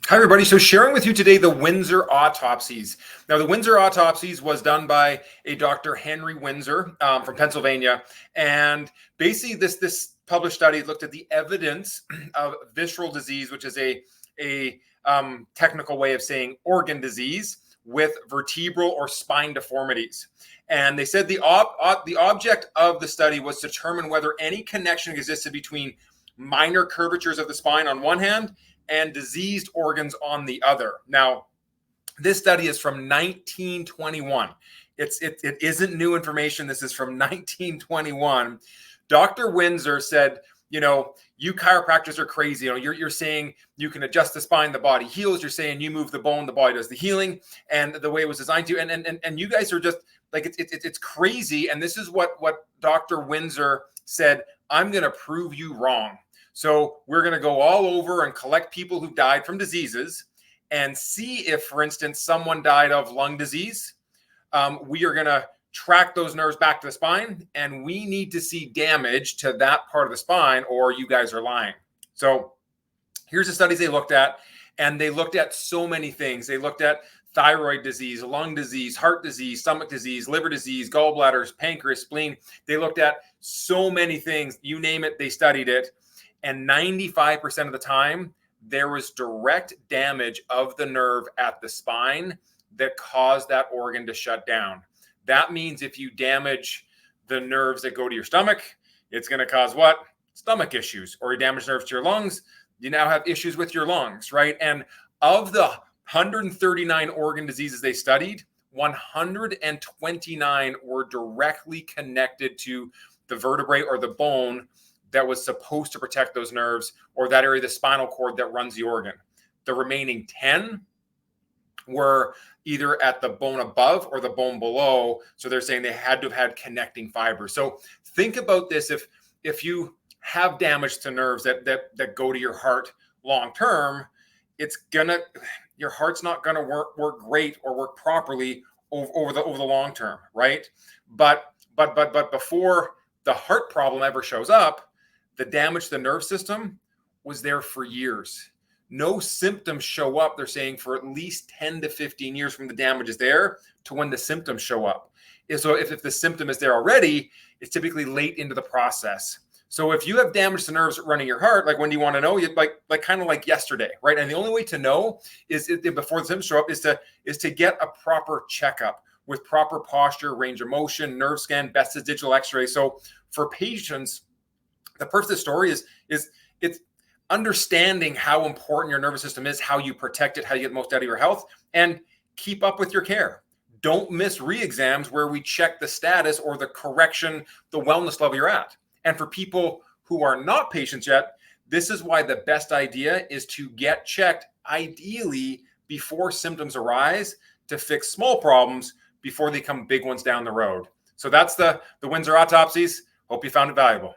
Hi, everybody. So sharing with you today the Winsor Autopsies. Now, the Winsor Autopsies was done by a Dr. Henry Winsor from Pennsylvania. And basically, this published study looked at the evidence of visceral disease, which is a technical way of saying organ disease, with vertebral or spine deformities. And they said the object of the study was to determine whether any connection existed between minor curvatures of the spine on one hand and diseased organs on the other. Now, this study is from 1921. It isn't new information. This is from 1921. Dr. Winsor said, you chiropractors are crazy. You're saying you can adjust the spine, the body heals. You're saying you move the bone, the body does the healing, and the way it was designed to. And you guys are just like it's crazy. And this is what Dr. Winsor said. I'm going to prove you wrong. So we're going to go all over and collect people who died from diseases and see if, for instance, someone died of lung disease. We are going to track those nerves back to the spine, and we need to see damage to that part of the spine, or you guys are lying. So here's the studies they looked at, and they looked at so many things. They looked at thyroid disease, lung disease, heart disease, stomach disease, liver disease, gallbladders, pancreas, spleen. They looked at so many things. You name it, they studied it. And 95% of the time, there was direct damage of the nerve at the spine that caused that organ to shut down. That means if you damage the nerves that go to your stomach, it's going to cause what? Stomach issues. Or you damage nerves to your lungs, you now have issues with your lungs, right? And of the 139 organ diseases they studied, 129 were directly connected to the vertebrae or the bone that was supposed to protect those nerves, or that area of the spinal cord that runs the organ. The remaining 10 were either at the bone above or the bone below. So they're saying they had to have had connecting fibers. So think about this. If you have damage to nerves that go to your heart long term, your heart's not gonna work great or work properly over the long term, right? But before the heart problem ever shows up, the damage to the nerve system was there for years. No symptoms show up, they're saying, for at least 10 to 15 years from the damage is there to when the symptoms show up. So if the symptom is there already, it's typically late into the process. So if you have damage to nerves running your heart, like when do you want to know? Like kind of like yesterday, right? And the only way to know is before the symptoms show up is to get a proper checkup with proper posture, range of motion, nerve scan, best is digital x-ray. So for patients, the purpose of the story is it's understanding how important your nervous system is, how you protect it, how you get the most out of your health, and keep up with your care. Don't miss re-exams where we check the status or the correction, the wellness level you're at. And for people who are not patients yet, this is why the best idea is to get checked, ideally before symptoms arise, to fix small problems before they become big ones down the road. So that's the Winsor Autopsies. Hope you found it valuable.